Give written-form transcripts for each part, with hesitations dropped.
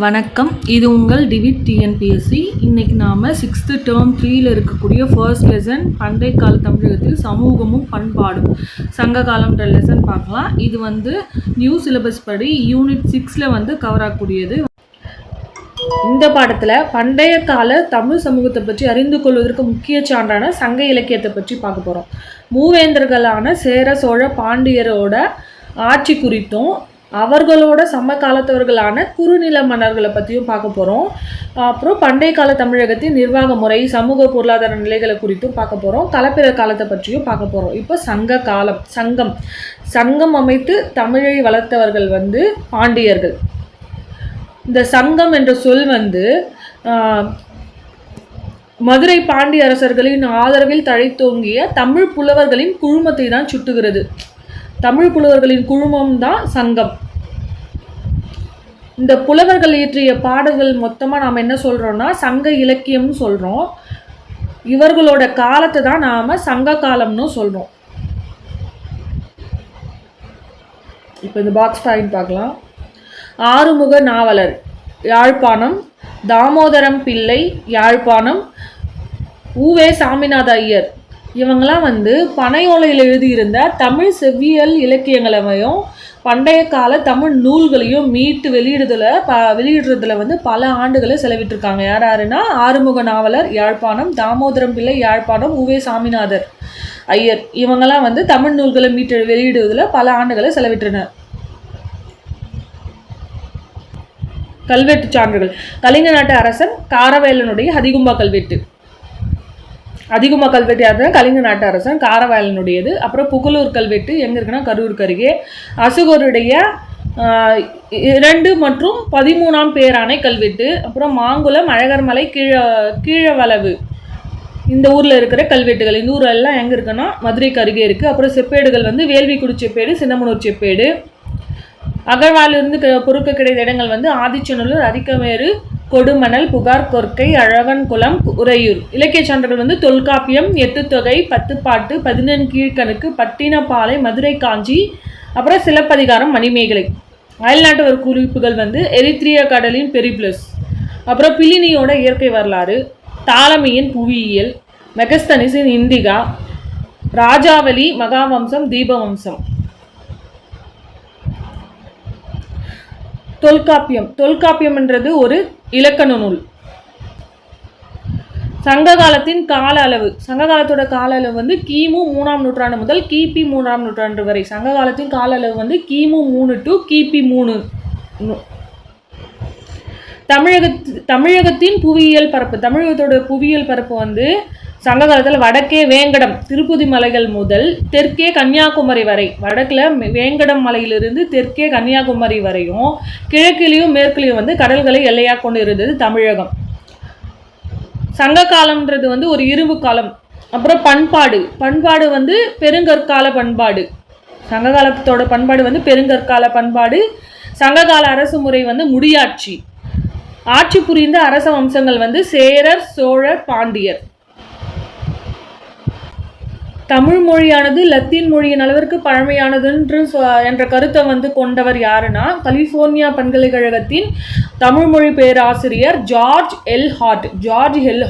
வணக்கம். இது உங்கள் டிவிட் டிஎன்பிஎஸ்சி. இன்றைக்கி நாம் 6th டேர்ம் 3ல் இருக்கக்கூடிய ஃபர்ஸ்ட் லெசன் பண்டை கால தமிழகத்தில் சமூகமும் பண்பாடும் சங்க காலம்ன்ற லெசன் பார்க்கலாம். இது நியூ சிலபஸ் படி யூனிட் 6ல் கவர் ஆகக்கூடியது. இந்த பாடத்தில் பண்டைய கால தமிழ் சமூகத்தை பற்றி அறிந்து கொள்வதற்கு முக்கிய சான்றான சங்க இலக்கியத்தை பற்றி பார்க்க போகிறோம். மூவேந்தர்களான சேர சோழ பாண்டியரோட ஆட்சி குறித்தும் அவர்களோட சமகாலத்தவர்களான குறுநில மன்னர்களை பற்றியும் பார்க்க போகிறோம். அப்புறம் பண்டைய கால தமிழகத்தின் நிர்வாக முறை, சமூக பொருளாதார நிலைகளை குறித்தும் பார்க்க போகிறோம். களப்பிர காலத்தை பற்றியும் பார்க்க போகிறோம். இப்போ சங்க காலம். சங்கம் அமைத்து தமிழை வளர்த்தவர்கள் பாண்டியர்கள். இந்த சங்கம் என்ற சொல் மதுரை பாண்டிய அரசர்களின் ஆதரவில் தழைத்தோங்கிய தமிழ் புலவர்களின் குழுமத்தை தான் சுட்டுகிறது. தமிழ் புலவர்களின் குழுமம் தான் சங்கம். இந்த புலவர்கள் இயற்றிய பாடல்கள் மொத்தமாக நாம் என்ன சொல்கிறோம்னா சங்க இலக்கியம்னு சொல்கிறோம். இவர்களோட காலத்தை தான் நாம் சங்க காலம்னு சொல்கிறோம். இப்போ இந்த பாக்ஸ் பாயிண்ட் பார்க்கலாம். ஆறுமுக நாவலர் யாழ்ப்பாணம், தாமோதரம் பிள்ளை யாழ்ப்பாணம், உவே சாமிநாத ஐயர் இவங்களாம் பனையோலையில் எழுதியிருந்த தமிழ் செவ்வியல் இலக்கியங்களையும் பண்டைய கால தமிழ் நூல்களையும் மீட்டு வெளியிடுறதுல பல ஆண்டுகளை செலவிட்டிருக்காங்க. யாருன்னா ஆறுமுக நாவலர் யாழ்ப்பாணம், தாமோதரம் பிள்ளை யாழ்ப்பாணம், உவே சாமிநாதர் ஐயர் இவங்கெல்லாம் தமிழ் நூல்களை மீட்டு வெளியிடுவதில் பல ஆண்டுகளை செலவிட்டனர். கல்வெட்டு சான்றுகள். கலிங்க நாட்டு அரசன் காரவேலனுடைய அதிகும்பா கல்வெட்டு. அதிகுமா கல்வெட்டு யாருன்னா கலிங்க நாட்டு அரசன் காரவேலனுடையது. அப்புறம் புகழூர் கல்வெட்டு எங்கே இருக்குன்னா கரூருக்கு அருகே. அசுகருடைய 2 மற்றும் 13ஆம் பேராணை கல்வெட்டு. அப்புறம் மாங்குளம், அழகர்மலை, கீழவளவு இந்த ஊரில் இருக்கிற கல்வெட்டுகள். இந்த ஊரெல்லாம் எங்கே இருக்குன்னா மதுரைக்கு அருகே இருக்குது. அப்புறம் செப்பேடுகள் வேள்விக்குடி செப்பேடு, சின்னமனூர் செப்பேடு. அகழ்வாலிருந்து பொறுக்க கிடைத்த இடங்கள் ஆதிச்சநல்லூர், அரிக்கமேறு, கொடுமணல், புகார் கொற்கை, அழகன்குளம், உறையூர். இலக்கிய சான்றுகள் தொல்காப்பியம், 8 தொகை, 10 பாட்டு, 11 கீழ்கணக்கு, பட்டினப்பாலை, மதுரை காஞ்சி, அப்புறம் சிலப்பதிகாரம், மணிமேகலை. அயல்நாட்டு ஒரு குறிப்புகள் எரித்ரியா கடலின் பெரிப்ளஸ், அப்புறம் பிலினியோட இயற்கை வரலாறு, தாலமியின் புவியியல், மெகஸ்தனிஸின் இந்திகா, ராஜாவலி, மகாவம்சம், தீபவம்சம். தொல்காப்பியம் என்றது ஒரு இலக்கண நூல். சங்க காலத்தின் கால அளவு. சங்க காலத்தோட கால அளவு கிமு 3ஆம் நூற்றாண்டு முதல் கிபி 3ஆம் நூற்றாண்டு வரை. சங்க காலத்தின் கால அளவு கிமு 3 டு கிபி 3. தமிழகத்தின் புவியியல் பரப்பு. தமிழகத்தோட புவியியல் பரப்பு சங்க காலத்தில் வடக்கே வேங்கடம், திருப்பதி மலைகள் முதல் தெற்கே கன்னியாகுமரி வரை. வடக்கில் வேங்கடம் மலையிலிருந்து தெற்கே கன்னியாகுமரி வரையும், கிழக்கிலையும் மேற்கிலையும் கடல்களை எல்லையாக கொண்டு இருந்தது தமிழகம். சங்க காலம்ன்றது ஒரு இரும்பு காலம். அப்புறம் பண்பாடு பெருங்கற்கால பண்பாடு. சங்க காலத்தோட பண்பாடு பெருங்கற்கால பண்பாடு. சங்ககால அரசு முறை முடியாட்சி. ஆட்சி புரிந்த அரச வம்சங்கள் சேரர், சோழர், பாண்டியர். தமிழ் மொழியானது லத்தீன் மொழியின் அளவிற்கு பழமையானது என்ற கருத்தை கொண்டவர் யாருன்னா கலிஃபோர்னியா பல்கலைக்கழகத்தின் தமிழ் மொழி பேராசிரியர் ஜார்ஜ் எல்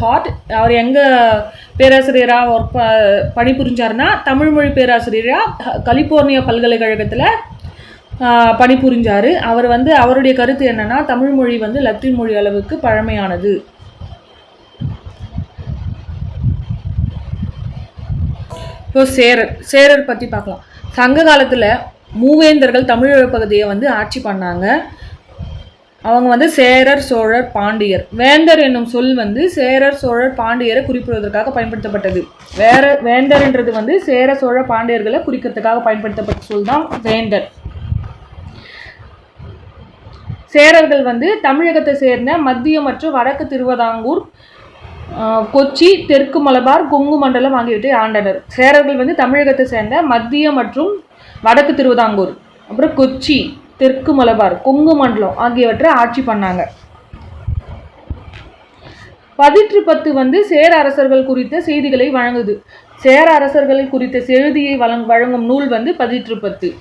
ஹார்ட். அவர் எங்கே பேராசிரியராக பணிபுரிஞ்சார்னா தமிழ் மொழி பேராசிரியராக கலிஃபோர்னியா பல்கலைக்கழகத்தில் பணிபுரிஞ்சார். அவர் அவருடைய கருத்து என்னன்னா தமிழ் மொழி லத்தீன் மொழி அளவுக்கு பழமையானது. இப்போ சேரர் பற்றி பார்க்கலாம். சங்க காலத்தில் மூவேந்தர்கள் தமிழக பகுதியை ஆட்சி பண்ணாங்க. அவங்க சேரர், சோழர், பாண்டியர். வேந்தர் என்னும் சொல் சேரர், சோழர், பாண்டியரை குறிப்பிடுவதற்காக பயன்படுத்தப்பட்டது. வேந்தர்ன்றது சேர, சோழ, பாண்டியர்களை குறிக்கிறதுக்காக பயன்படுத்தப்பட்ட சொல் தான் வேந்தர். சேரர்கள் தமிழகத்தை சேர்ந்த மத்திய மற்றும் வடக்கு திருவிதாங்கூர், கொச்சி, தெற்கு மலபார், கொங்கு மண்டலம் ஆகியவற்றை ஆண்டனர். சேரர்கள் தமிழகத்தை சேர்ந்த மத்திய மற்றும் வடக்கு திருவிதாங்கூர், அப்புறம் கொச்சி, தெற்கு மலபார், கொங்கு மண்டலம் ஆகியவற்றை ஆட்சி பண்ணாங்க. 10 சேர அரசர்கள் குறித்த செய்திகளை வழங்குது. சேர அரசர்கள் குறித்த செய்தியை வழங்கும் நூல் 10.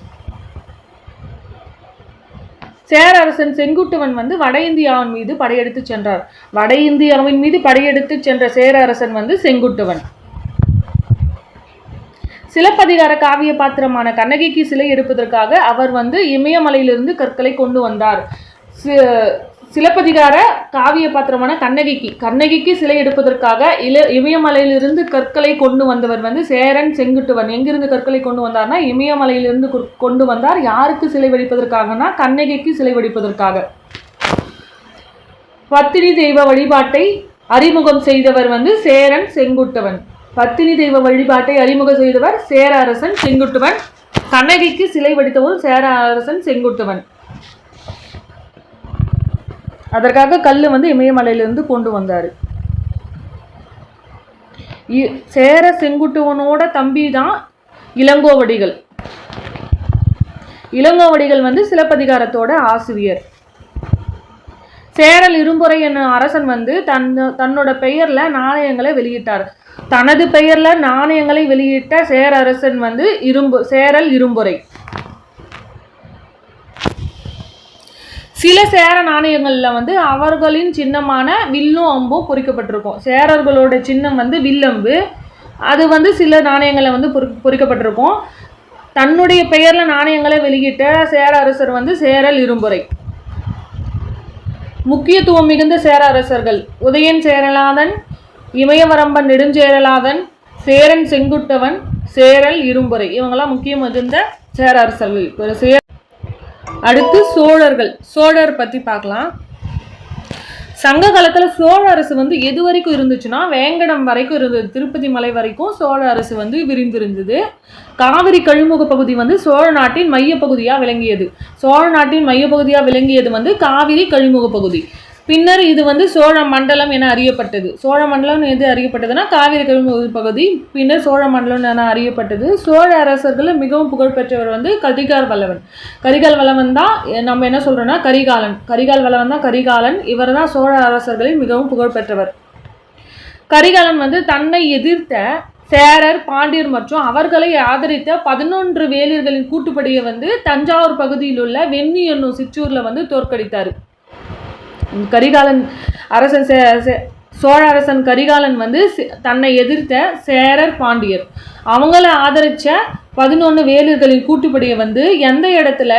சேர அரசன் செங்குட்டுவன் வந்து வட இந்தியாவின் மீது படையெடுத்து சென்றார். வட இந்தியாவின் மீது படையெடுத்து சென்ற சேர அரசன் வந்து செங்குட்டுவன். சிலப்பதிகார காவிய பாத்திரமான கண்ணகிக்கு சிலை எடுப்பதற்காக அவர் வந்து இமயமலையிலிருந்து கற்களை கொண்டு வந்தார். சிலப்பதிகார காவிய பாத்திரமான கண்ணகிக்கு சிலை எடுப்பதற்காக இமயமலையிலிருந்து கற்களை கொண்டு வந்தவர் வந்து சேரன் செங்குட்டுவன். எங்கிருந்து கற்களை கொண்டு வந்தார்னா இமயமலையிலிருந்து கொண்டு வந்தார். யாருக்கு சிலை வடிப்பதற்காகனா கண்ணகிக்கு சிலை வடிப்பதற்காக. பத்தினி தெய்வ வழிபாட்டை அறிமுகம் செய்தவர் வந்து சேரன் செங்குட்டுவன். பத்தினி தெய்வ வழிபாட்டை அறிமுகம் செய்தவர் சேர அரசன் செங்குட்டுவன். கண்ணகிக்கு சிலை வடித்தவர் சேர அரசன் செங்குட்டுவன். அதற்காக கல் வந்து இமயமலையிலிருந்து கொண்டு வந்தார். சேர செங்குட்டுவனோட தம்பி தான் இளங்கோவடிகள். இளங்கோவடிகள் வந்து சிலப்பதிகாரத்தோட ஆசிரியர். சேரல் இரும்புரை என்னும் அரசன் வந்து தன்னோட பெயர்ல நாணயங்களை வெளியிட்டார். தனது பெயர்ல நாணயங்களை வெளியிட்ட சேர அரசன் வந்து சேரல் இரும்புரை. சில சேர நாணயங்கள்ல வந்து அவர்களின் சின்னமான வில்லும் அம்பும் பொறிக்கப்பட்டிருக்கும். சேரர்களோட சின்னம் வந்து வில்லம்பு. அது வந்து சில நாணயங்களை வந்து பொறிக்கப்பட்டிருக்கும். தன்னுடைய பெயர்ல நாணயங்களை வெளியிட்ட சேர அரசர் வந்து சேரல் இரும்புரை. முக்கியத்துவம் மிகுந்த சேர அரசர்கள் உதயன் சேரலாதன், இமயவரம்பன் நெடுஞ்சேரலாதன், சேரன் செங்குட்டுவன், சேரல் இரும்புரை. இவங்கெல்லாம் முக்கியம் மிகுந்த சேர அரசர்கள். அடுத்து சோழர் பற்றி பார்க்கலாம். சங்க காலத்தில் சோழ அரசு வந்து எது வரைக்கும் இருந்துச்சுன்னா வேங்கடம் வரைக்கும் இருந்தது. திருப்பதி மலை வரைக்கும் சோழ அரசு வந்து விரிந்திருந்தது. காவிரி கழிமுக பகுதி வந்து சோழ நாட்டின் மையப்பகுதியாக விளங்கியது வந்து காவிரி கழிமுக பகுதி. பின்னர் இது வந்து சோழ மண்டலம் என அறியப்பட்டது. சோழ மண்டலம் எது அறியப்பட்டதுன்னா காவிரி கழிமுக பகுதி. பின்னர் சோழ மண்டலம் என அறியப்பட்டது. சோழ அரசர்கள் மிகவும் புகழ்பெற்றவர் வந்து கரிகால் வளவன் தான் நம்ம என்ன சொல்றோம்னா கரிகால் வளவன் தான் கரிகாலன். இவர் தான் சோழ அரசர்களில் மிகவும் புகழ்பெற்றவர். கரிகாலன் வந்து தன்னை எதிர்த்த சேரர், பாண்டியர் மற்றும் அவர்களை ஆதரித்த 11 வேளிர்களின் கூட்டுப்படையை வந்து தஞ்சாவூர் பகுதியில் உள்ள வெண்ணி என்னும் சிற்றூர்ல வந்து தோற்கடித்தார். கரிகாலன் அரசன் சோழ அரசன் கரிகாலன் வந்து தன்னை எதிர்த்த சேரர், பாண்டியர் அவங்கள ஆதரிச்ச 11 வேளிர்களின் கூட்டுப்படையை வந்து எந்த இடத்துல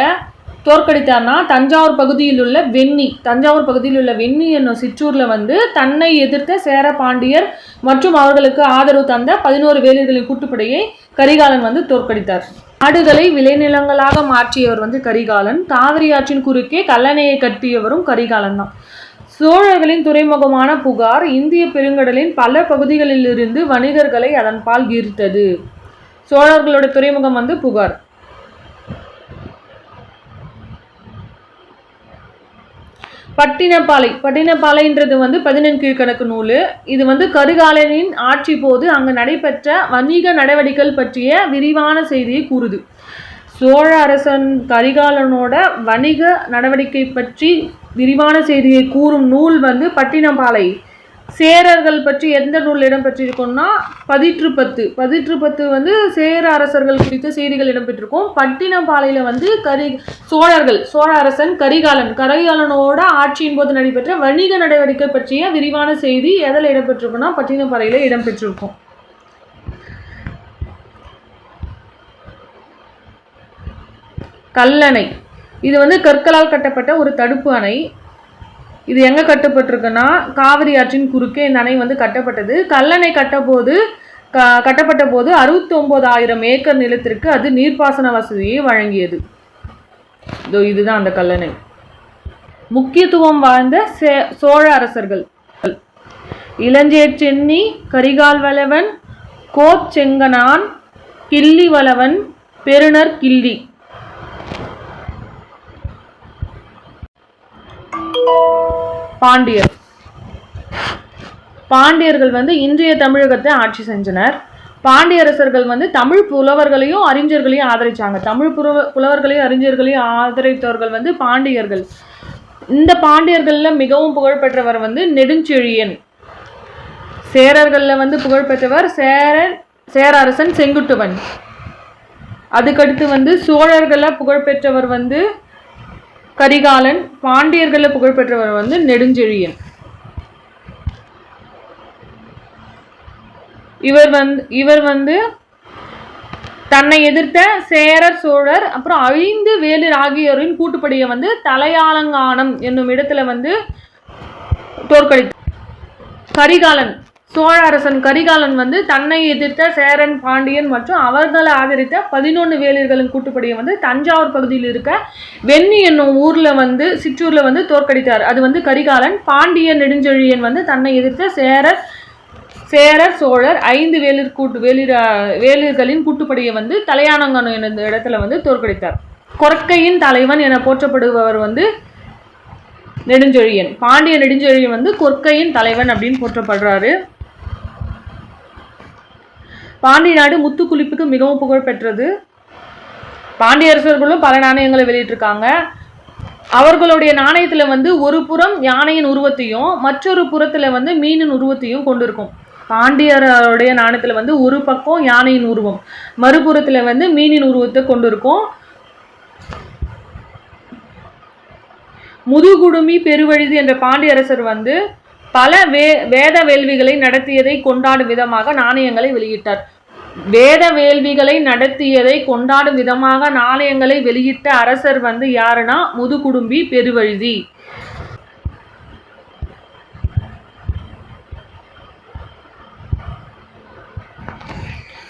தோற்கடித்தார்னா தஞ்சாவூர் பகுதியில் உள்ள வெண்ணி என்னும் சிற்றூர்ல வந்து தன்னை எதிர்த்த சேர, பாண்டியர் மற்றும் அவர்களுக்கு ஆதரவு தந்த 11 வேளிர்களின் கூட்டுப்படையை கரிகாலன் வந்து தோற்கடித்தார். நாடுகளை விளைநிலங்களாக மாற்றியவர் வந்து கரிகாலன். காவிரி ஆற்றின் குறுக்கே கல்லணையை கட்டியவரும் கரிகாலன் தான். சோழர்களின் துறைமுகமான புகார் இந்திய பெருங்கடலின் பல பகுதிகளிலிருந்து வணிகர்களை அதன் பால் ஈர்த்தது. சோழர்களோட துறைமுகம் வந்து புகார். பட்டினப்பாலைன்றது வந்து 14 கீழ்கணக்கு நூல். இது வந்து கரிகாலனின் ஆட்சி போது அங்கு நடைபெற்ற வணிக நடவடிக்கைகள் பற்றிய விரிவான செய்தியை கூறுது. சோழ அரசன் கரிகாலனோட வணிக நடவடிக்கை பற்றி விரிவான செய்தியை கூறும் நூல் வந்து பட்டினப்பாலை. சேரர்கள் பற்றி எந்த நூல் இடம்பெற்றிருக்கும்னா பதிற்றுப்பத்து வந்து சேர அரசர்கள் குறித்த செய்திகள் இடம்பெற்றிருக்கும். பட்டினப்பாலையில வந்து சோழ அரசன் கரிகாலனோட ஆட்சியின் போது நடைபெற்ற வணிக நடவடிக்கை பற்றிய விரிவான செய்தி எதில் இடம்பெற்றிருக்கும்னா பட்டினப்பாலையில இடம்பெற்றிருக்கும். கல்லணை இது வந்து கற்களால் கட்டப்பட்ட ஒரு தடுப்பு அணை. இது எங்கே கட்டப்பட்டிருக்குன்னா காவிரி ஆற்றின் குறுக்கே இந்த அணை வந்து கட்டப்பட்டது. கல்லணை கட்டப்பட்ட போது 69,000 ஏக்கர் நிலத்திற்கு அது நீர்ப்பாசன வசதியை வழங்கியது. இதுதான் அந்த கல்லணை. முக்கியத்துவம் வாய்ந்த சோழ அரசர்கள் இளஞ்சேர்ச்சென்னி, கரிகால் வளவன், கோச்செங்கனான், கிள்ளி வளவன், பெருநர் கிள்ளி. பாண்டியர்கள் வந்து இன்றைய தமிழகத்தை ஆட்சி செஞ்சனர். பாண்டியரசர்கள் வந்து தமிழ் புலவர்களையும் அறிஞர்களையும் ஆதரிச்சாங்க. தமிழ் புலவர்களையும் அறிஞர்களையும் ஆதரித்தவர்கள் வந்து பாண்டியர்கள். இந்த பாண்டியர்கள்ல மிகவும் புகழ்பெற்றவர் வந்து நெடுஞ்செழியன். சேரர்கள்ல வந்து புகழ்பெற்றவர் சேர அரசன் செங்குட்டுவன். அதுக்கடுத்து வந்து சோழர்கள புகழ்பெற்றவர் வந்து கரிகாலன். பாண்டியர்களில் புகழ்பெற்றவர் வந்து நெடுஞ்செழியன். இவர் வந்து தன்னை எதிர்த்த சேரர் சோழர் அப்புறம் 5 வேளிர் ஆகியோரின் கூட்டுப்படையை வந்து தலையாலங்கானம் என்னும் இடத்துல வந்து தோற்கடித்தார். கரிகாலன், சோழ அரசன் கரிகாலன் வந்து தன்னை எதிர்த்த சேரன், பாண்டியன் மற்றும் அவர்களை ஆதரித்த 11 வேளிர்களின் கூட்டுப்படையை வந்து தஞ்சாவூர் பகுதியில் இருக்க வெண்ணி என்னும் ஊர்ல வந்து சிற்றூர்ல வந்து தோற்கடித்தார். அது வந்து கரிகாலன். பாண்டியன் நெடுஞ்செழியன் வந்து தன்னை எதிர்த்த சேரர் சோழர் 5 வேளிர்களின் கூட்டுப்படையை வந்து தலையாலங்கானம் என்ற இடத்துல வந்து தோற்கடித்தார். கொற்கையின் தலைவன் என போற்றப்படுபவர் வந்து நெடுஞ்செழியன். பாண்டிய நெடுஞ்செழியன் வந்து கொற்கையின் தலைவன் அப்படின்னு போற்றப்படுறாரு. பாண்டிய நாடு முத்துக்குளிப்புக்கு மிகவும் புகழ் பெற்றது. பாண்டிய அரசர்களும் பல நாணயங்களை வெளியிட்டிருக்காங்க. அவர்களுடைய நாணயத்துல வந்து ஒரு புறம் யானையின் உருவத்தையும் மற்றொரு புறத்துல வந்து மீனின் உருவத்தையும் கொண்டிருக்கும். பாண்டியருடைய நாணயத்துல வந்து ஒரு பக்கம் யானையின் உருவம், மறுபுறத்துல வந்து மீனின் உருவத்தை கொண்டிருக்கும். முதுகுடுமி பெருவழுதி என்ற பாண்டிய அரசர் வந்து பல வேத வேள்விகளை நடத்தியதை கொண்டாடும் விதமாக நாணயங்களை வெளியிட்டார். வேத வேள்விகளை நடத்தியதை கொண்டாடும் விதமாக நாணயங்களை வெளியிட்ட அரசர் வந்து யாருன்னா முதுகுடும்பி பெருவழுதி.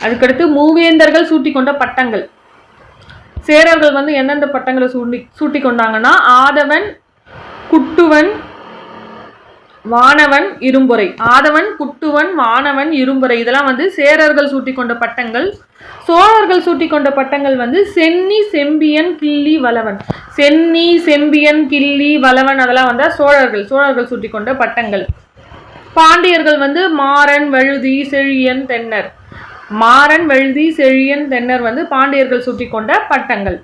அதுக்கடுத்து மூவேந்தர்கள் சூட்டி கொண்ட பட்டங்கள். சேரர்கள் வந்து எந்தெந்த பட்டங்களை சூட்டி கொண்டாங்கன்னா ஆதவன், குட்டுவன், வானவன், இரும்பொறை. ஆதவன், குட்டுவன், வானவன், இரும்பொறை இதெல்லாம் வந்து சேரர்கள் சூட்டி கொண்ட பட்டங்கள். சோழர்கள் சூட்டி கொண்ட பட்டங்கள் வந்து சென்னி, செம்பியன், கிள்ளி, வளவன். சென்னி, செம்பியன், கிள்ளி, வளவன் அதெல்லாம் வந்து சோழர்கள் சூட்டி கொண்ட பட்டங்கள். பாண்டியர்கள் வந்து மாறன், வழுதி, செழியன், தென்னர். மாறன், வழுதி, செழியன், தென்னர் வந்து பாண்டியர்கள் சூட்டி கொண்ட பட்டங்கள்.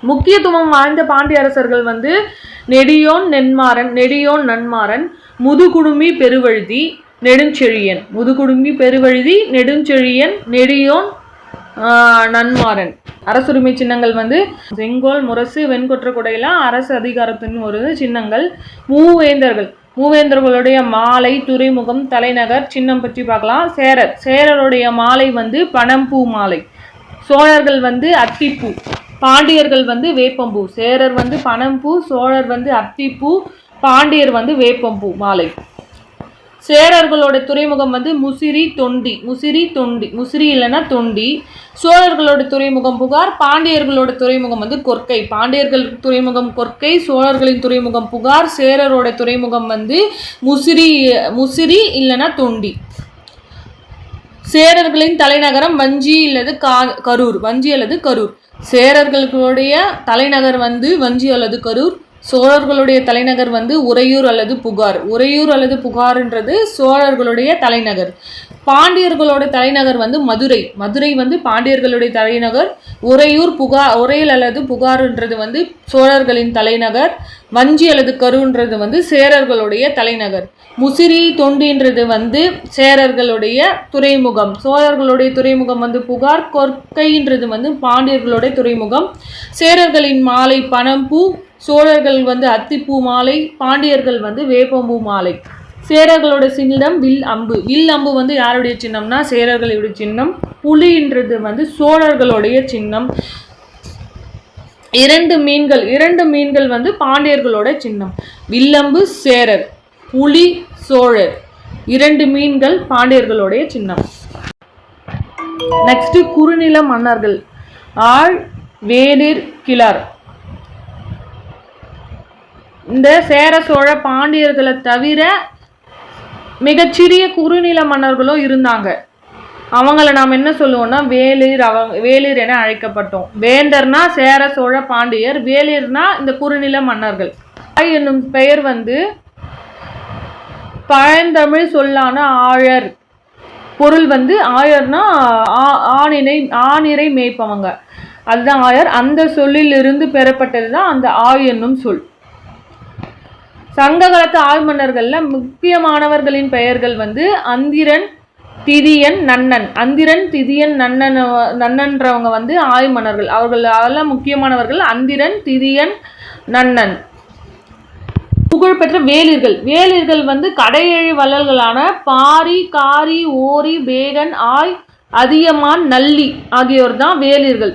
முக்கியத்துவம் வாய்ந்த பாண்டிய அரசர்கள் வந்து நெடியோன், நன்மாறன், முதுகுடுமி பெருவழுதி, நெடுஞ்செழியன். முதுகுடுமி பெருவழுதி, நெடுஞ்செழியன், நெடியோன், நன்மாறன். அரசுரிமை சின்னங்கள் வந்து செங்கோல், முரசு, வெண்கொற்ற குடையெல்லாம் அரசு அதிகாரத்தின் ஒரு சின்னங்கள். மூவேந்தர்களுடைய மாலை, துறைமுகம், தலைநகர் சின்னம் பற்றி பார்க்கலாம். சேரருடைய மாலை வந்து பனம்பூ மாலை. சோழர்கள் வந்து அத்திப்பூ. பாண்டியர்கள் வந்து வேப்பம்பூ. சேரர் வந்து பனம்பூ, சோழர் வந்து அத்திப்பூ, பாண்டியர் வந்து வேப்பம்பூ மாலை. சேரர்களோட துறைமுகம் வந்து முசிறி இல்லைன்னா தொண்டி. சோழர்களோட துறைமுகம் புகார், பாண்டியர்களோட துறைமுகம் வந்து கொற்கை. பாண்டியர்கள் துறைமுகம் கொற்கை, சோழர்களின் துறைமுகம் புகார், சேரரோட துறைமுகம் வந்து முசிறி இல்லைன்னா தொண்டி. சேரர்களின் தலைநகரம் வஞ்சி அல்லது கரூர். சேரர்களுடைய தலைநகர் வந்து வஞ்சி அல்லது கரூர். சோழர்களுடைய தலைநகர் வந்து உறையூர் அல்லது புகார்ன்றது சோழர்களுடைய தலைநகர். பாண்டியர்களோட தலைநகர் வந்து மதுரை வந்து பாண்டியர்களுடைய தலைநகர். உறையூர் அல்லது புகார்ன்றது வந்து சோழர்களின் தலைநகர். வஞ்சி அல்லது கருன்றது வந்து சேரர்களுடைய தலைநகர். முசிறி, தொண்டின்றது வந்து சேரர்களுடைய துறைமுகம். சோழர்களுடைய துறைமுகம் வந்து புகார். கொற்கைன்றது வந்து பாண்டியர்களுடைய துறைமுகம். சேரர்களின் மாலை பனம்பூ, சோழர்கள் வந்து அத்திப்பூ மாலை, பாண்டியர்கள் வந்து வேப்பம்பூ மாலை. சேரர்களோட சின்னம் வில் அம்பு வந்து யாருடைய சின்னம்னா சேரர்களுடைய சின்னம். புலின்றது வந்து சோழர்களுடைய சின்னம். 2 மீன்கள் வந்து பாண்டியர்களோட சின்னம். வில்லம்பு சேரர், புலி சோழர். 2 மீன்கள் பாண்டியர்களுடைய சின்னம். நெக்ஸ்ட் குறுநில மன்னர்கள். ஆள், வேளிர், கிளார். இந்த சேர சோழ பாண்டியர்களை தவிர மிகச்சிறிய குறுநில மன்னர்களும் இருந்தாங்க. அவங்கள நாம் என்ன சொல்லுவோம்னா வேளிர் என அழைக்கப்பட்டோம். வேந்தர்னா சேர சோழ பாண்டியர், வேளிர்னா இந்த குறுநில மன்னர்கள். ஆய் என்னும் பெயர் வந்து பழந்தமிழ் சொல்லான ஆயர். பொருள் வந்து ஆயர்னா ஆணிரை மேய்ப்பவங்க, அதுதான் ஆயர். அந்த சொல்லிலிருந்து பெறப்பட்டது தான் அந்த ஆய் என்னும் சொல். சங்க காலத்து ஆய் மன்னர்கள்ல முக்கியமானவர்களின் பெயர்கள் வந்து அந்திரன், திதியன் நன்னன். அந்திரன் திதியன் நன்னன்றவங்க வந்து ஆய் மன்னர்கள். அவர்கள் அதெல்லாம் முக்கியமானவர்கள். அந்திரன் திதியன் நன்னன். புகழ்பெற்ற வேளிர்கள். வேளிர்கள் வந்து கடையெழு வள்ளல்களான பாரி காரி ஓரி பேகன் ஆய் அதியமான் நல்லி ஆகியோர் தான் வேளிர்கள்.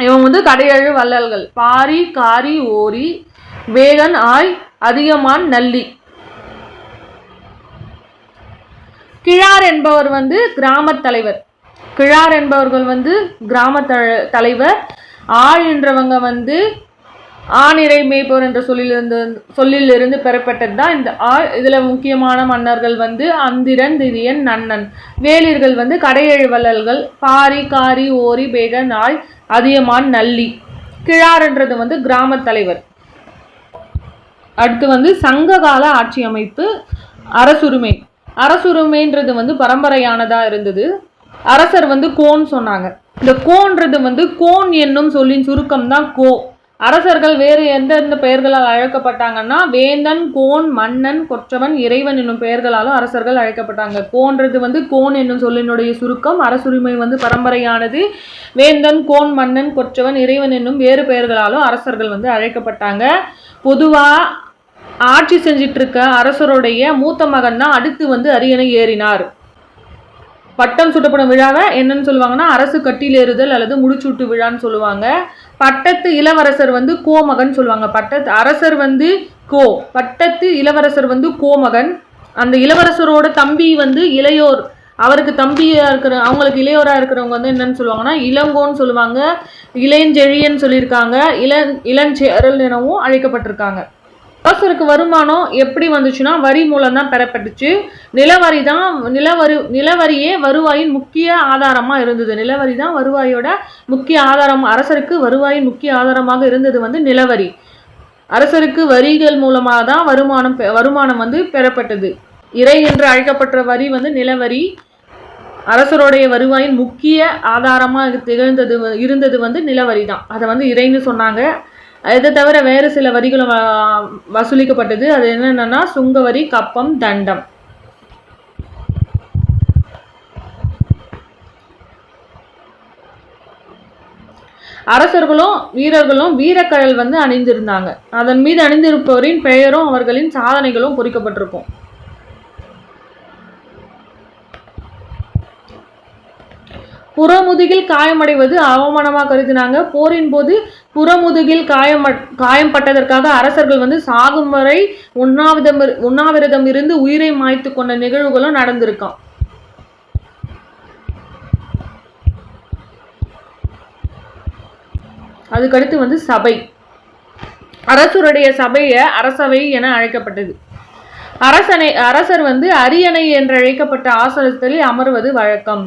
இவங்க வந்து கடையெழு வள்ளல்கள். பாரி காரி ஓரி பேகன் ஆய் அதியமான் நல்லி. கிழார் என்பவர் வந்து கிராம தலைவர். கிழார் என்பவர்கள் வந்து கிராம தலைவர். ஆள் என்றவங்க வந்து ஆணிரை மேய்ப்போர் என்ற சொல்லிலிருந்து பெறப்பட்டது தான் இந்த ஆள். இதுல முக்கியமான மன்னர்கள் வந்து அந்திரன் திதியன் நன்னன். வேளிர்கள் வந்து கடையெழு வள்ளல்கள். பாரி காரி ஓரி பேகன் ஆய் அதியமான் நல்லி. கிழார்ன்றது வந்து கிராம தலைவர். அடுத்து வந்து சங்ககால ஆட்சி அமைப்பு. அரசுரிமை. அரசுரிமைன்றது வந்து பரம்பரையானதா இருந்தது. அரசர் வந்து கோன் சொன்னாங்க. இந்த கோன்றது வந்து கோன் என்னும் சொல்லின் சுருக்கம் தான் கோ. அரசர்கள் வேறு எந்தெந்த பெயர்களால் அழைக்கப்பட்டாங்கன்னா வேந்தன் கோன் மன்னன் கொற்றவன் இறைவன் என்னும் பெயர்களாலும் அரசர்கள் அழைக்கப்பட்டாங்க. கோன்றது வந்து கோன் என்னும் சொல்லினுடைய சுருக்கம். அரசுரிமை வந்து பரம்பரையானது. வேந்தன் கோன் மன்னன் கொற்றவன் இறைவன் என்னும் வேறு பெயர்களாலும் அரசர்கள் வந்து அழைக்கப்பட்டாங்க. பொதுவா ஆட்சி செஞ்சிட்டு இருக்க அரசருடைய மூத்த மகன் தான் அடுத்து வந்து அரியணை ஏறினார். பட்டம் சுட்டப்படும் விழாவை என்னன்னு சொல்லுவாங்கன்னா அரசு கட்டிலேறுதல் அல்லது முடிச்சூட்டு விழான்னு சொல்லுவாங்க. பட்டத்து இளவரசர் வந்து கோமகன் சொல்லுவாங்க. பட்டத்து அரசர் வந்து கோ. பட்டத்து இளவரசர் வந்து கோமகன். அந்த இளவரசரோட தம்பி வந்து இளையோர். அவருக்கு தம்பியா இருக்கிற அவங்களுக்கு இளையோரா இருக்கிறவங்க வந்து என்னன்னு சொல்லுவாங்கன்னா இளங்கோன்னு சொல்லுவாங்க. இளஞ்செழியன்னு சொல்லியிருக்காங்க. இளஞ்சேரல் எனவும் அழைக்கப்பட்டிருக்காங்க. அரசருக்கு வருமானம் எப்படி வந்துச்சுன்னா வரி மூலம் தான் பெறப்பட்டுச்சு. நிலவரியே வருவாயின் முக்கிய ஆதாரமா இருந்தது. நிலவரி தான் வருவாயோட முக்கிய ஆதாரம். அரசருக்கு வருவாயின் முக்கிய ஆதாரமாக இருந்தது வந்து நிலவரி. அரசருக்கு வரிகள் மூலமாக தான் வருமானம் வந்து பெறப்பட்டது. இறை என்று அழைக்கப்பட்ட வரி வந்து நிலவரி. அரசருடைய வருவாயின் முக்கிய ஆதாரமாக இருந்தது வந்து நிலவரி தான். அதை வந்து இறைன்னு சொன்னாங்க. இதை தவிர வேறு சில வரிகளும் வசூலிக்கப்பட்டது. அது என்னென்னா சுங்கவரி, கப்பம், தண்டம். அரசர்களும் வீரர்களும் வீரக்கழல் வந்து அணிந்திருந்தாங்க. அதன் மீது அணிந்திருப்பவரின் பெயரும் அவர்களின் சாதனைகளும் பொறிக்கப்பட்டிருக்கும். புறமுதுகில் காயமடைவது அவமானமாக கருதினாங்க. போரின் போது புறமுதுகில் காயம்பட்டதற்காக அரசர்கள் வந்து சாகும் வரை உண்ணாவிரதம் இருந்து உயிரை மாய்த்து கொண்ட நிகழ்வுகளும் நடந்திருக்கான். அதுக்கடுத்து வந்து சபை. அரசருடைய சபையை அரசவை என அழைக்கப்பட்டது. அரசர் வந்து அரியணை என்று அழைக்கப்பட்ட ஆசனத்தில் அமர்வது வழக்கம்.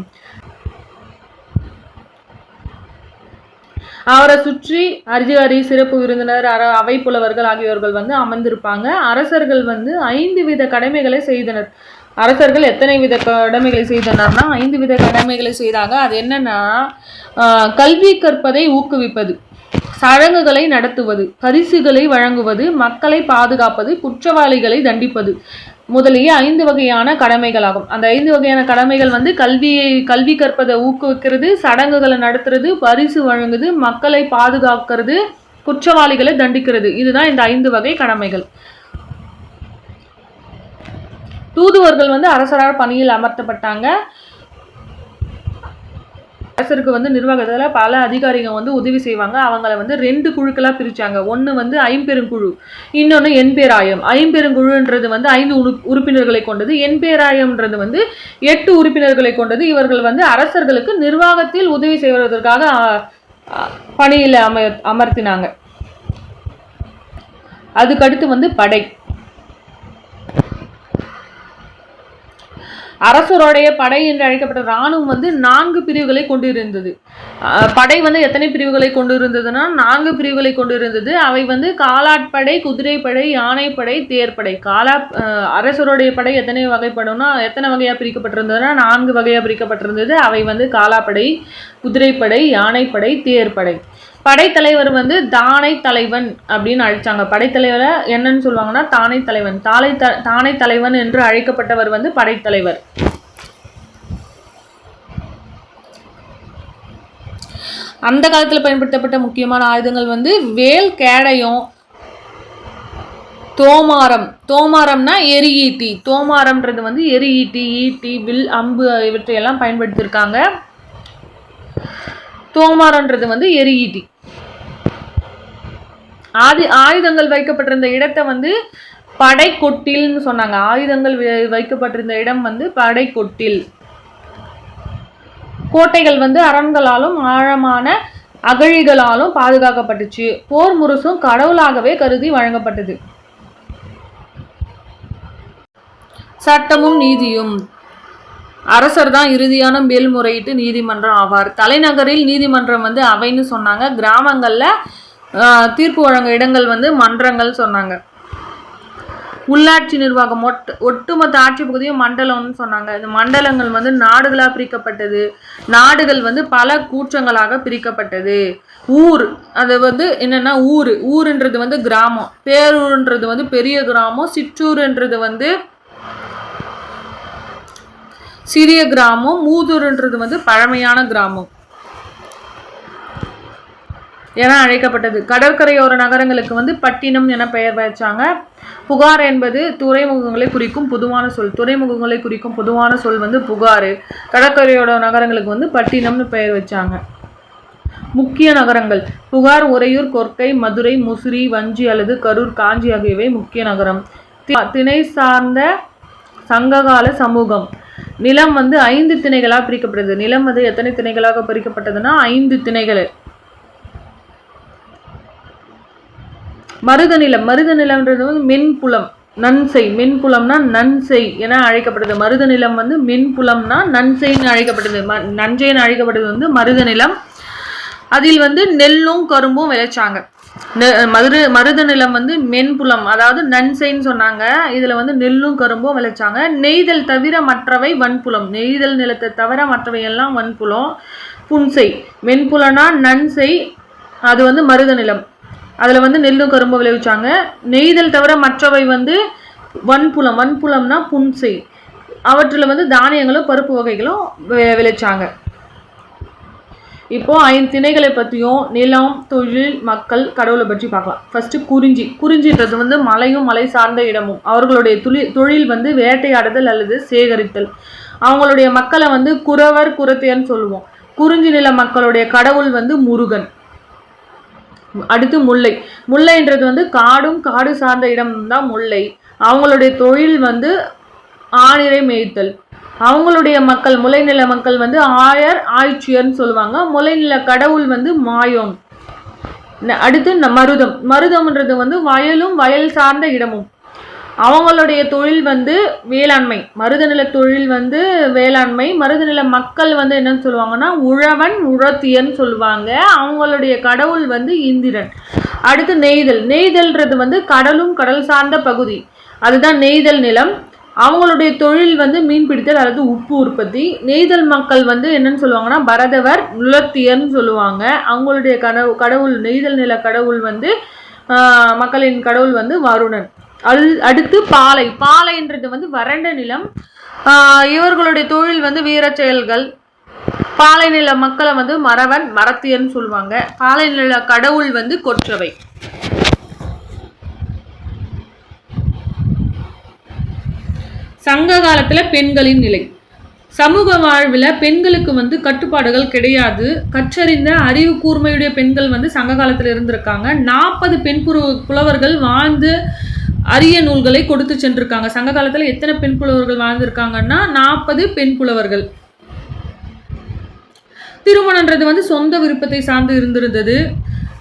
அவரை சுற்றி அதிகாரி, சிறப்பு விருந்தினர், அவை புலவர்கள் ஆகியோர்கள் வந்து அமர்ந்திருப்பாங்க. அரசர்கள் வந்து 5 வித கடமைகளை செய்தனர். அரசர்கள் எத்தனை வித கடமைகளை செய்தனர்னா 5 வித கடமைகளை செய்தாங்க. அது என்னன்னா கல்வி கற்பதை ஊக்குவிப்பது, சடங்குகளை நடத்துவது, பரிசுகளை வழங்குவது, மக்களை பாதுகாப்பது, குற்றவாளிகளை தண்டிப்பது முதலிய 5 வகையான கடமைகளாகும். அந்த 5 வகையான கடமைகள் வந்து கல்வி கற்பதை ஊக்குவிக்கிறது, சடங்குகளை நடத்துறது, பரிசு வழங்குது, மக்களை பாதுகாக்கிறது, குற்றவாளிகளை தண்டிக்கிறது. இதுதான் இந்த 5 வகை கடமைகள். தூதுவர்கள் வந்து அரசரால் பணியில் அமர்த்தப்பட்டாங்க. அரசருக்கு வந்து நிர்வாகத்தில் பல அதிகாரிகள் வந்து உதவி செய்வாங்க. அவங்கள வந்து 2 குழுக்களாக பிரித்தாங்க. ஒன்று வந்து ஐம்பெருங்குழு, இன்னொன்று எண்பேராயம். ஐம்பெருங்குழுன்றது வந்து 5 உறுப்பினர்களை கொண்டது. எண்பேராயம்ன்றது வந்து 8 உறுப்பினர்களை கொண்டது. இவர்கள் வந்து அரசர்களுக்கு நிர்வாகத்தில் உதவி செய்வதற்காக பணியில் அமர்த்தினாங்க. அதுக்கடுத்து வந்து படை. அரசருடைய படை என்று அழைக்கப்பட்ட இராணுவம் வந்து 4 பிரிவுகளை கொண்டிருந்தது. படை வந்து எத்தனை பிரிவுகளை கொண்டிருந்ததுன்னா 4 பிரிவுகளை கொண்டிருந்தது. அவை வந்து காலாட்படை, குதிரைப்படை, யானைப்படை, தேர்ப்படை. அரசருடைய படை எத்தனை வகையாக பிரிக்கப்பட்டிருந்ததுன்னா 4 வகையாக பிரிக்கப்பட்டிருந்தது. அவை வந்து காலாப்படை, குதிரைப்படை, யானைப்படை, தேர்ப்படை. படைத்தலைவர் வந்து தானை தலைவன் அப்படின்னு அழைச்சாங்க. படைத்தலைவரை என்னன்னு சொல்லுவாங்கன்னா தானை தலைவன். தானை தலைவன் என்று அழைக்கப்பட்டவர் வந்து படைத்தலைவர். அந்த காலத்தில் பயன்படுத்தப்பட்ட முக்கியமான ஆயுதங்கள் வந்து வேல், கேடயம், தோமாரம். தோமாரம்னா எரிஈட்டி. தோமாரம்ன்றது வந்து எரிஈட்டி, ஈட்டி, வில், அம்பு இவற்றையெல்லாம் பயன்படுத்தியிருக்காங்க. தோமாரம்ன்றது வந்து எரிஈட்டி. ஆயுதங்கள் வைக்கப்பட்டிருந்த இடத்தை வந்து படைக்கொட்டில்னு சொன்னாங்க. ஆயுதங்கள் வைக்கப்பட்டிருந்த இடம் வந்து படைக்கொட்டில். கோட்டைகள் வந்து அரண்களாலும் ஆழமான அகழிகளாலும் பாதுகாக்கப்பட்டுச்சு. போர் முரசும் கடவுளாகவே கருதி வழங்கப்பட்டது. சட்டமும் நீதியும். அரசர் தான் இறுதியான மேல்முறையீட்டு நீதிமன்றம் ஆவார். தலைநகரில் நீதிமன்றம் வந்து அவைன்னு சொன்னாங்க. கிராமங்கள்ல தீர்ப்பு வழங்க இடங்கள் வந்து மன்றங்கள் சொன்னாங்க. உள்ளாட்சி நிர்வாகம் ஒட்டுமொத்த ஆட்சி பகுதியும் மண்டலம்னு சொன்னாங்க. இந்த மண்டலங்கள் வந்து நாடுகளாக பிரிக்கப்பட்டது. நாடுகள் வந்து பல கூற்றங்களாக பிரிக்கப்பட்டது. ஊர், அது வந்து என்னன்னா ஊருன்றது வந்து கிராமம், பேரூர்ன்றது வந்து பெரிய கிராமம், சிற்றூர்ன்றது வந்து சிறிய கிராமம், மூதூர்ன்றது வந்து பழமையான கிராமம் என அழைக்கப்பட்டது. கடற்கரையோர நகரங்களுக்கு வந்து பட்டினம் என பெயர் வச்சாங்க. புகார் என்பது துறைமுகங்களை குறிக்கும் பொதுவான சொல். துறைமுகங்களை குறிக்கும் பொதுவான சொல் வந்து புகார். கடற்கரையோட நகரங்களுக்கு வந்து பட்டினம்னு பெயர் வச்சாங்க. முக்கிய நகரங்கள்: புகார், உறையூர், கொர்க்கை, மதுரை, முசிறி, வஞ்சி அல்லது கரூர், காஞ்சி ஆகியவை முக்கிய நகரம். திணை சார்ந்த சங்ககால சமூகம். நிலம் வந்து 5 திணைகளாக பிரிக்கப்பட்டது. நிலம் வந்து எத்தனை திணைகளாக பிரிக்கப்பட்டதுன்னா 5 திணைகள். மருத நிலம். மருத நிலம்ன்றது வந்து மென்புலம், நன்செய். மென்புலம்னா நன்செய் என அழைக்கப்பட்டது. மருத நிலம் வந்து மென்புலம்னா நன்செய்ன்னு அழைக்கப்பட்டது. நஞ்சைன்னு அழைக்கப்பட்டது வந்து மருத நிலம். அதில் வந்து நெல்லும் கரும்பும் விளைச்சாங்க. மருத நிலம் வந்து மென்புலம், அதாவது நன்செய்ன்னு சொன்னாங்க. இதில் வந்து நெல்லும் கரும்பும் விளைச்சாங்க. நெய்தல் தவிர மற்றவை வன்புலம். நெய்தல் நிலத்தை தவிர மற்றவை எல்லாம் வன்புலம். புன்செய். மென்புலனா நன்செய், அது வந்து மருத நிலம். அதில் வந்து நெல்லும் கரும்பும் விளைவிச்சாங்க. நெய்தல் தவிர மற்றவை வந்து வன்புலம். வன்புலம்னா புன்செய். அவற்றில் வந்து தானியங்களும் பருப்பு வகைகளும் விளைச்சாங்க. இப்போ 5 திணைகளை பற்றியும் நிலம், தொழில், மக்கள், கடவுளை பற்றி பார்க்கலாம். ஃபர்ஸ்ட் குறிஞ்சி. குறிஞ்சின்றது வந்து மலையும் மலை சார்ந்த இடமும். அவர்களுடைய தொழில் வந்து வேட்டையாடுதல் அல்லது சேகரித்தல். அவங்களுடைய மக்களை வந்து குறவர், குறத்தையர்னு சொல்லுவோம். குறிஞ்சி நில மக்களுடைய கடவுள் வந்து முருகன். அடுத்து முல்லை. முல்லைன்றது வந்து காடும் காடு சார்ந்த இடம் தான் முல்லை. அவங்களுடைய தொழில் வந்து ஆணிரை மேய்த்தல். அவங்களுடைய மக்கள், முல்லைநில மக்கள் வந்து ஆயர், ஆய்ச்சியர்னு சொல்லுவாங்க. முல்லைநில கடவுள் வந்து மாயோன். அடுத்து மருதம். மருதம்ன்றது வந்து வயலும் வயல் சார்ந்த இடமும். அவங்களுடைய தொழில் வந்து வேளாண்மை. மருதநில தொழில் வந்து வேளாண்மை. மருதநில மக்கள் வந்து என்னன்னு சொல்லுவாங்கன்னா உழவன், உழத்தியன்னு சொல்லுவாங்க. அவங்களுடைய கடவுள் வந்து இந்திரன். அடுத்து நெய்தல். நெய்தல்ன்றது வந்து கடலும் கடல் சார்ந்த பகுதி, அதுதான் நெய்தல் நிலம். அவங்களுடைய தொழில் வந்து மீன்பிடித்தல் அல்லது உப்பு உற்பத்தி. நெய்தல் மக்கள் வந்து என்னன்னு சொல்லுவாங்கன்னா பரதவர், உலத்தியர்னு சொல்லுவாங்க. அவங்களுடைய கடவுள் நெய்தல் நில கடவுள் வந்து மக்களின் கடவுள் வந்து வருணன். அடுத்து பாலை. பாலைன்றது வந்து வறண்ட நிலம். இவர்களுடைய தொழில் வந்து வீர செயல்கள். பாலை நில மக்களை வந்து மறவன், மரத்தியர்னு சொல்லுவாங்க. பாலை நில கடவுள் வந்து கொற்றவை. சங்க காலத்தில் பெண்களின் நிலை. சமூக வாழ்வில் பெண்களுக்கு வந்து கட்டுப்பாடுகள் கிடையாது. கற்றறிந்த அறிவு கூர்மையுடைய பெண்கள் வந்து சங்க காலத்தில் இருந்திருக்காங்க. 40 பெண் புலவர்கள் வாழ்ந்து அரிய நூல்களை கொடுத்து சென்றிருக்காங்க. சங்க காலத்தில் எத்தனை பெண் புலவர்கள் வாழ்ந்திருக்காங்கன்னா 40 பெண் புலவர்கள். திருமணன்றது வந்து சொந்த விருப்பத்தை சார்ந்து இருந்திருந்தது.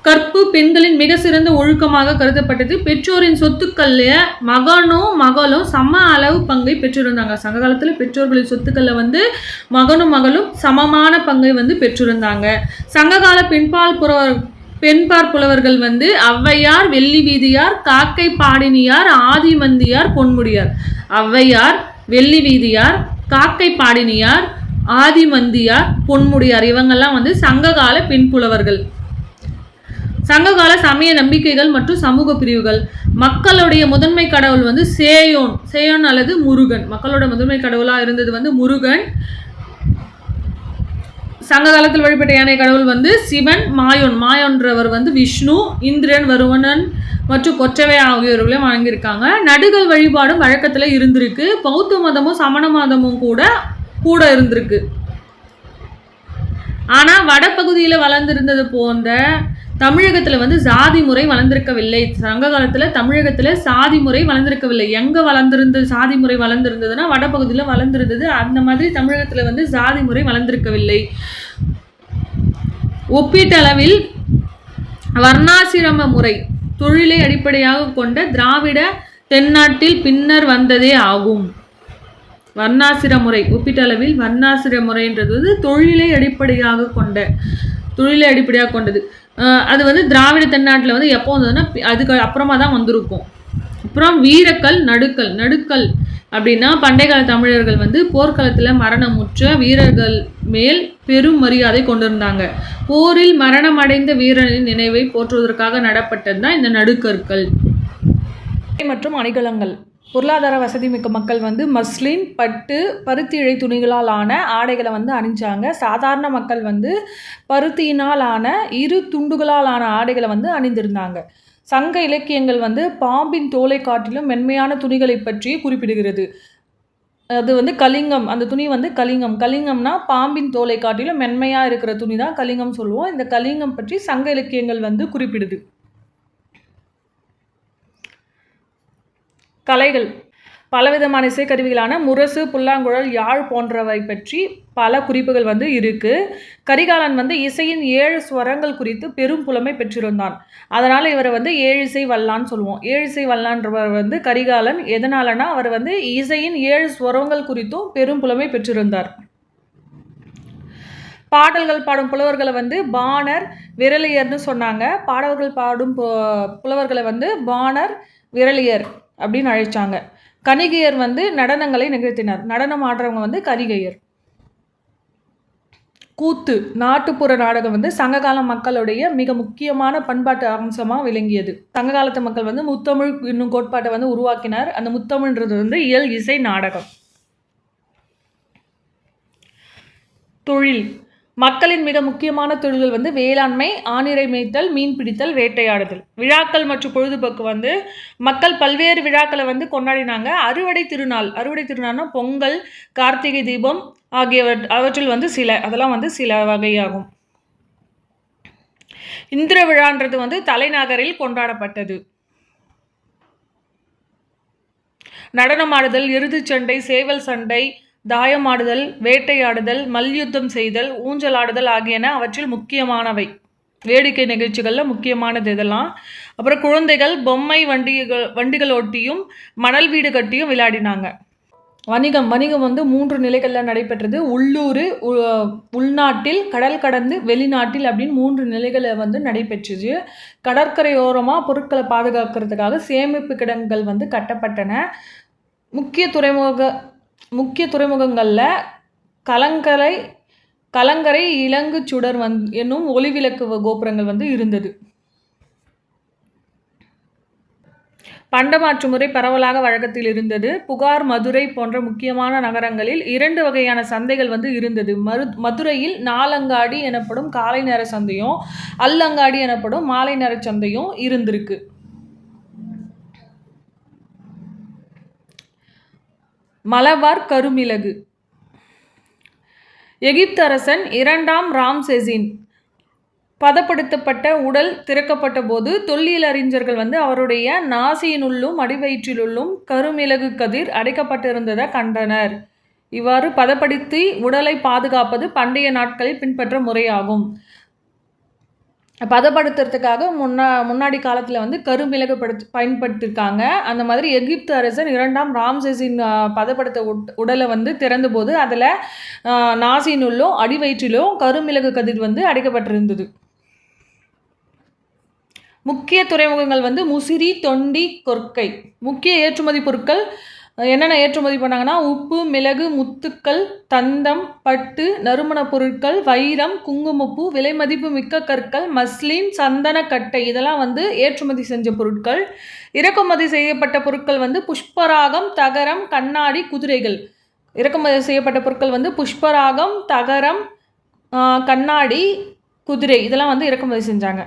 கற்பு பெண்களின் மிக சிறந்த ஒழுக்கமாக கருதப்பட்டது. பெற்றோரின் சொத்துக்கள்ல மகனும் மகளும் சம அளவு பங்கை பெற்றிருந்தாங்க. சங்க காலத்தில் பெற்றோர்களின் சொத்துக்கள்ல வந்து மகனும் மகளும் சமமான பங்கை வந்து பெற்றிருந்தாங்க. சங்ககால பெண்பார் புலவர்கள் வந்து ஔவையார், வெள்ளி வீதியார், காக்கை பாடினியார், ஆதிமந்தியார், பொன்முடியார். ஔவையார், வெள்ளி வீதியார், காக்கை பாடினியார், ஆதிமந்தியார், பொன்முடியார் இவங்கெல்லாம் வந்து சங்ககால பெண் புலவர்கள். சங்ககால சமய நம்பிக்கைகள் மற்றும் சமூக பிரிவுகள். மக்களுடைய முதன்மை கடவுள் வந்து சேயோன் அல்லது முருகன். மக்களோட முதன்மை கடவுளா இருந்தது வந்து முருகன். சங்க காலத்தில் வழிபட்ட யானை கடவுள் வந்து சிவன், மாயோன்றவர் வந்து விஷ்ணு, இந்திரன், வருவனன் மற்றும் கொற்றவை ஆகியோர்களையும் வழங்கியிருக்காங்க. நடுகள் வழிபாடும் வழக்கத்தில் இருந்திருக்கு. பௌத்த மதமும் சமண மதமும் கூட இருந்திருக்கு. ஆனால் வடபகுதியில் வளர்ந்திருந்தது போன்ற தமிழகத்தில் வந்து சாதி முறை வளர்ந்திருக்கவில்லை. சங்க காலத்தில் தமிழகத்தில் சாதி முறை வளர்ந்திருக்கவில்லை. எங்கே சாதி முறை வளர்ந்திருந்ததுன்னா வடபகுதியில் வளர்ந்திருந்தது. அந்த மாதிரி தமிழகத்தில் வந்து சாதி முறை வளர்ந்திருக்கவில்லை. ஒப்பீட்டளவில் வர்ணாசிரம முறை தொழிலை அடிப்படையாக கொண்ட திராவிட தென்னாட்டில் பின்னர் வந்ததே ஆகும். வர்ணாசிர முறை ஒப்பீட்டளவில் வர்ணாசிர முறைன்றது வந்து தொழிலை அடிப்படையாக கொண்டது. அது வந்து திராவிட தென்னாட்டில் வந்து எப்போ வந்ததுன்னா அதுக்கு அப்புறமா தான் வந்திருக்கும். அப்புறம் வீரக்கல், நடுக்கல் அப்படின்னா பண்டைய கால தமிழர்கள் வந்து போர்க்களத்தில் மரணமுற்ற வீரர்கள் மேல் பெரும் மரியாதை கொண்டிருந்தாங்க. போரில் மரணம் அடைந்த வீரனின் நினைவை போற்றுவதற்காக நடப்பட்டது தான் இந்த நடுக்கற்கள். மற்றும் அணிகலன்கள். பொருளாதார வசதி மிக்க மக்கள் வந்து மஸ்லின், பட்டு, பருத்தி இழை துணிகளால் ஆன ஆடைகளை வந்து அணிஞ்சாங்க. சாதாரண மக்கள் வந்து பருத்தியினால் ஆன இரு துண்டுகளால் ஆன ஆடைகளை வந்து அணிந்திருந்தாங்க. சங்க இலக்கியங்கள் வந்து பாம்பின் தோலை காட்டிலும் மென்மையான துணிகளை பற்றி குறிப்பிடுகிறது. அது வந்து கலிங்கம். அந்த துணி வந்து கலிங்கம்னா பாம்பின் தோலை காட்டிலும் மென்மையாக இருக்கிற துணி தான் கலிங்கம் சொல்லுவோம். இந்த கலிங்கம் பற்றி சங்க இலக்கியங்கள் வந்து குறிப்பிடுது. கலைகள். பலவிதமான இசைக்கருவிகளான முரசு, புல்லாங்குழல், யாழ் போன்றவை பற்றி பல குறிப்புகள் வந்து இருக்குது. கரிகாலன் வந்து இசையின் 7 ஸ்வரங்கள் குறித்து பெரும் புலமை பெற்றிருந்தான். அதனால் இவரை வந்து ஏழிசை வல்லான்னு சொல்லுவோம். ஏழிசை வல்லான்றவர் வந்து கரிகாலன். எதனாலனா அவர் வந்து இசையின் 7 ஸ்வரங்கள் குறித்தும் பெரும் புலமை பெற்றிருந்தார். பாடல்கள் பாடும் புலவர்களை வந்து பாணர், விரலியர்னு சொன்னாங்க. பாடல்கள் பாடும் புலவர்களை வந்து பாணர், விரலியர் அப்படின்னு அழைச்சாங்க. கணிகையர் வந்து நடனங்களை நிகழ்த்தினார். நடனம் ஆடுறவங்க வந்து கரிகையர். கூத்து, நாட்டுப்புற நாடகம் வந்து சங்ககால மக்களுடைய மிக முக்கியமான பண்பாட்டு அம்சமாக விளங்கியது. சங்க காலத்து மக்கள் வந்து முத்தமிழ் என்னும் கோட்பாட்டை வந்து உருவாக்கினார். அந்த முத்தமிழ்ன்றது வந்து இயல், இசை, நாடகம். தொழில். மக்களின் மிக முக்கியமான தொழில்கள் வந்து வேளாண்மை, ஆணிரை மேய்த்தல், மீன் பிடித்தல், வேட்டையாடுதல். விழாக்கள் மற்றும் பொழுதுபோக்கு வந்து மக்கள் பல்வேறு விழாக்களை வந்து கொண்டாடினாங்க. அறுவடை திருநாள்னா பொங்கல், கார்த்திகை தீபம் அவற்றில் வந்து அதெல்லாம் வந்து சில வகையாகும். இந்திர விழான்றது வந்து தலைநகரில் கொண்டாடப்பட்டது. நடனமாடுதல், எருதுச்சண்டை, சேவல் சண்டை, தாயமாடுதல், வேட்டையாடுதல், மல்யுத்தம் செய்தல், ஊஞ்சலாடுதல் ஆகியன அவற்றில் முக்கியமானவை. வேடிக்கை நிகழ்ச்சிகளில் முக்கியமானது இதெல்லாம். அப்புறம் குழந்தைகள் பொம்மை வண்டிகள் ஓட்டியும் மணல் வீடு கட்டியும் விளையாடினாங்க. வணிகம் வந்து 3 நிலைகளில் நடைபெற்றது. உள்ளூர், உள்நாட்டில், கடல் கடந்து வெளிநாட்டில் அப்படின்னு 3 நிலைகளை வந்து நடைபெற்றுச்சு. கடற்கரையோரமாக பொருட்களை பாதுகாக்கிறதுக்காக சேமிப்பு கிடங்குகள் வந்து கட்டப்பட்டன. முக்கிய துறைமுகங்களில் கலங்கரை இலங்கு சுடர் என்னும் ஒளிவிளக்கு கோபுரங்கள் வந்து இருந்தது. பண்டமாற்று முறை பரவலாக வழக்கத்தில் இருந்தது. புகார், மதுரை போன்ற முக்கியமான நகரங்களில் 2 வகையான சந்தைகள் வந்து இருந்தது. மதுரையில் நாலங்காடி எனப்படும் காலை நேர சந்தையும், அல்லங்காடி எனப்படும் மாலை நேர சந்தையும் இருந்திருக்கு. மலபார் கருமிளகு. எகிப்து அரசன் 2ஆம் ராம்செஸின் பதப்படுத்தப்பட்ட உடல் திறக்கப்பட்ட போது தொல்லியல் அறிஞர்கள் வந்து அவருடைய நாசியினுள்ளும் அடிவயிற்றிலுள்ளும் கருமிளகு கதிர் அடைக்கப்பட்டிருந்ததை கண்டனர். இவ்வாறு பதப்படுத்தி உடலை பாதுகாப்பது பண்டைய நாட்களில் பின்பற்ற முறையாகும். பதப்படுத்துறதுக்காக முன்னாடி காலத்தில் வந்து கருமிளகு பயன்படுத்தியிருக்காங்க. அந்த மாதிரி எகிப்து அரசன் 2ஆம் ராம்செஸின் பதப்படுத்த உடலை வந்து திறந்த போது அதில் நாசினுள்ளும் அடிவயிற்றிலும் கருமிளகு கதிர் வந்து அடைக்கப்பட்டிருந்தது. முக்கிய துறைமுகங்கள் வந்து முசிறி, தொண்டி, கொர்க்கை. முக்கிய ஏற்றுமதி பொருட்கள் என்னென்ன ஏற்றுமதி பண்ணாங்கன்னா உப்பு, மிளகு, முத்துக்கள், தந்தம், பட்டு, நறுமணப் பொருட்கள், வைரம், குங்குமப்பூ, விலை மதிப்பு மிக்க கற்கள், மஸ்லின், சந்தன கட்டை இதெல்லாம் வந்து ஏற்றுமதி செஞ்ச பொருட்கள். இறக்குமதி செய்யப்பட்ட பொருட்கள் வந்து புஷ்பராகம், தகரம், கண்ணாடி, குதிரைகள். இறக்குமதி செய்யப்பட்ட பொருட்கள் வந்து புஷ்பராகம், தகரம், கண்ணாடி, குதிரை இதெல்லாம் வந்து இறக்குமதி செஞ்சாங்க.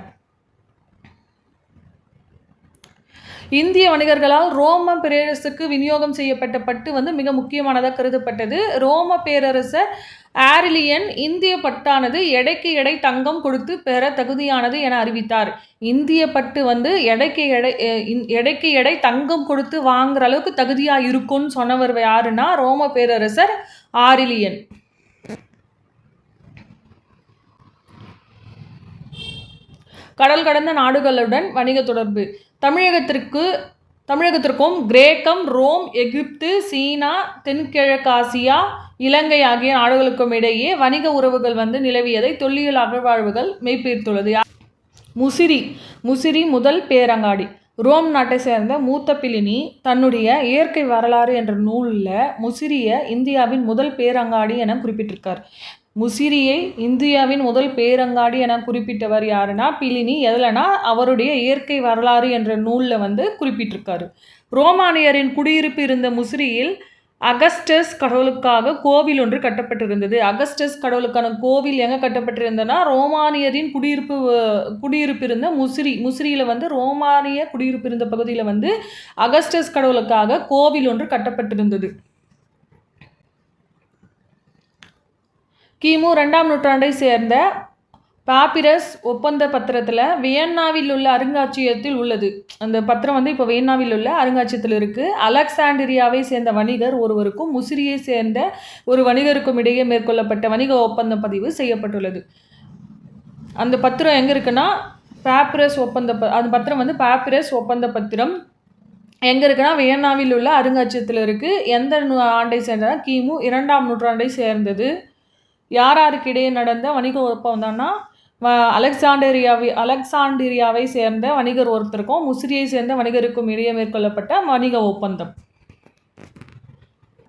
இந்திய வணிகர்களால் ரோம பேரரசுக்கு விநியோகம் செய்யப்பட்ட பட்டு வந்து மிக முக்கியமானதாக கருதப்பட்டது. ரோம பேரரசர் ஆரிலியன் இந்திய பட்டானது எடைக்கு எடை தங்கம் கொடுத்து பெற தகுதியானது என அறிவித்தார். இந்திய பட்டு வந்து எடைக்கு எடை தங்கம் கொடுத்து வாங்குற அளவுக்கு தகுதியாக இருக்கும்னு சொன்னவர் யாருன்னா ரோம பேரரசர் ஆரிலியன். கடல் கடந்த நாடுகளுடன் வணிக தொடர்பு. தமிழகத்திற்கும் கிரேக்கம், ரோம், எகிப்து, சீனா, தென்கிழக்காசியா, இலங்கை ஆகிய நாடுகளுக்கும் இடையே வணிக உறவுகள் வந்து நிலவியதை தொல்லியல் அகழ்வாய்வுகள் மெய்ப்பித்துள்ளது. முசிறி முதல் பேரங்காடி. ரோம் நாட்டை சேர்ந்த மூத்த பிலினி தன்னுடைய இயற்கை வரலாறு என்ற நூலில் முசிறியை இந்தியாவின் முதல் பேரங்காடி என குறிப்பிட்டிருக்கார். முசிறியை இந்தியாவின் முதல் பேரங்காடி என குறிப்பிட்டவர் யாருன்னா பிலினி. எதுலனா அவருடைய இயற்கை வரலாறு என்ற நூலில் வந்து குறிப்பிட்டிருக்காரு. ரோமானியரின் குடியிருப்பு இருந்த முசிறியில் அகஸ்டஸ் கடவுளுக்காக கோவில் ஒன்று கட்டப்பட்டிருந்தது. அகஸ்டஸ் கடவுளுக்கான கோவில் எங்கே கட்டப்பட்டிருந்ததுன்னா ரோமானியரின் குடியிருப்பு இருந்த முசிறியில் வந்து ரோமானிய குடியிருப்பு இருந்த பகுதியில் வந்து அகஸ்டஸ் கடவுளுக்காக கோவில் ஒன்று கட்டப்பட்டிருந்தது. கிமு 2ஆம் நூற்றாண்டை சேர்ந்த பாப்பிரஸ் ஒப்பந்த பத்திரத்தில் வியன்னாவில் உள்ள அருங்காட்சியகத்தில் உள்ளது. அந்த பத்திரம் வந்து இப்போ வியன்னாவில் உள்ள அருங்காட்சியகத்தில் இருக்குது. அலெக்சாண்டிரியாவை சேர்ந்த வணிகர் ஒருவருக்கும் முசிறியை சேர்ந்த ஒரு வணிகருக்கும் இடையே மேற்கொள்ளப்பட்ட வணிக ஒப்பந்த பதிவு செய்யப்பட்டுள்ளது. அந்த பத்திரம் எங்கே இருக்குன்னா பாப்பிரஸ் அந்த பத்திரம் வந்து பாப்பிரஸ் ஒப்பந்த பத்திரம் எங்கே இருக்குன்னா வியன்னாவில் உள்ள அருங்காட்சியகத்தில் இருக்குது. எந்த ஆண்டை சேர்ந்ததுன்னா கிமு 2ஆம் நூற்றாண்டை சேர்ந்தது. யாருக்கு இடையே நடந்த வணிக ஒப்பந்தம்னா அலெக்சாண்டிரியாவை சேர்ந்த வணிகர் ஒருத்தருக்கும் முசிறியை சேர்ந்த வணிகருக்கும் இடையே மேற்கொள்ளப்பட்ட வணிக ஒப்பந்தம்.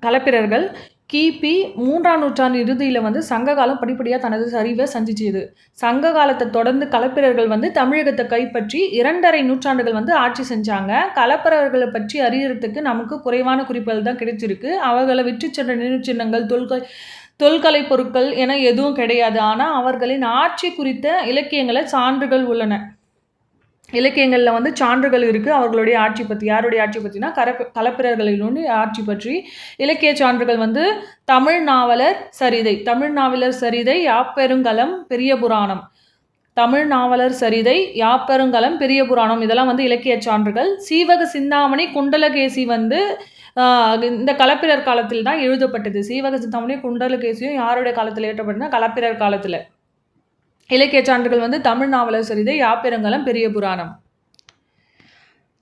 களப்பிரர்கள் கிபி 3ஆம் நூற்றாண்டு இறுதியில் வந்து சங்ககாலம் படிப்படியாக தனது சரிவை சந்திச்சது. சங்க காலத்தை தொடர்ந்து களப்பிரர்கள் வந்து தமிழகத்தை கைப்பற்றி 2½ நூற்றாண்டுகள் வந்து ஆட்சி செஞ்சாங்க. களப்பிரர்களை பற்றி அறியறதுக்கு நமக்கு குறைவான குறிப்புகள் தான் கிடைச்சிருக்கு. அவர்களை விற்று சென்ற நினைவுச்சின்னங்கள், தொல்கலை பொருட்கள் என எதுவும் கிடையாது. ஆனால் அவர்களின் ஆட்சி குறித்த இலக்கியங்களில் சான்றுகள் உள்ளன. இலக்கியங்களில் வந்து சான்றுகள் இருக்குது அவர்களுடைய ஆட்சி பற்றி. யாருடைய ஆட்சி பற்றினா களப்பிரர்களினுடைய ஆட்சி பற்றி இலக்கிய சான்றுகள் வந்து தமிழ் நாவலர் சரிதை, யாப்பெருங்கலம், பெரிய புராணம். தமிழ் நாவலர் சரிதை, யாப்பெருங்கலம், பெரிய புராணம் இதெல்லாம் வந்து இலக்கிய சான்றுகள். சீவக சிந்தாமணி, குண்டலகேசி வந்து இந்த களப்பிரர் காலத்தில் தான் எழுதப்பட்டது. சீவக சிந்தாமணி, குண்டலகேசியும் யாருடைய காலத்தில் ஏற்றப்பட்டதுன்னா களப்பிரர் காலத்தில். இலக்கிய சான்றுகள் வந்து தமிழ் நாவலர் சரிதை, யாப்பெருங்கலம், பெரிய புராணம்.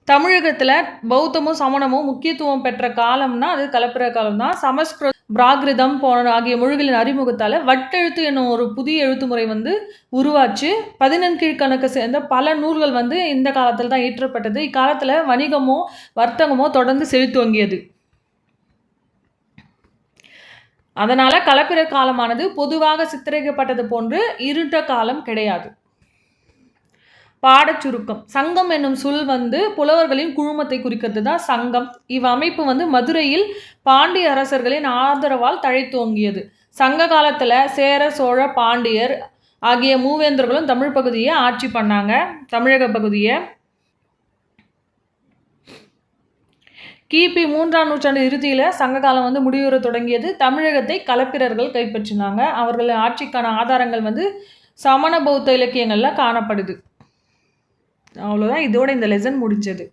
தமிழகத்தில் பௌத்தமும் சமணமும் முக்கியத்துவம் பெற்ற காலம்னா அது களப்பிரர் காலம் தான். சமஸ்கிருதம், பிராகிருதம் ஆகிய மொழிகளின் அறிமுகத்தால் வட்டெழுத்து என்னும் ஒரு புதிய எழுத்து முறை வந்து உருவாச்சு. 14 கீழ்கணக்கு சேர்ந்த பல நூல்கள் வந்து இந்த காலத்தில் தான் இயற்றப்பட்டது. இக்காலத்தில் வணிகமோ வர்த்தகமோ தொடர்ந்து செழித்துவங்கியது. அதனால் களப்பிரர் காலமானது பொதுவாக சித்தரிக்கப்பட்டது போன்று இருண்ட காலம் கிடையாது. பாடச்சுருக்கம். சங்கம் என்னும் சொல் வந்து புலவர்களின் குழுமத்தை குறிக்கிறது தான் சங்கம். இவ்வமைப்பு வந்து மதுரையில் பாண்டிய அரசர்களின் ஆதரவால் தழைத்தோங்கியது. சங்க காலத்தில் சேர, சோழ, பாண்டியர் ஆகிய மூவேந்தர்களும் தமிழ் பகுதியை ஆட்சி பண்ணாங்க. தமிழக பகுதியை கிபி 3ஆம் நூற்றாண்டு இறுதியில் சங்ககாலம் வந்து முடிவுற தொடங்கியது. தமிழகத்தை களப்பிரர்கள் கைப்பற்றினாங்க. அவர்களின் ஆட்சிக்கான ஆதாரங்கள் வந்து சமண பௌத்த இலக்கியங்களில் காணப்படுது. அவ்வளோதான். இதோட இந்த லெசன் முடிஞ்சது.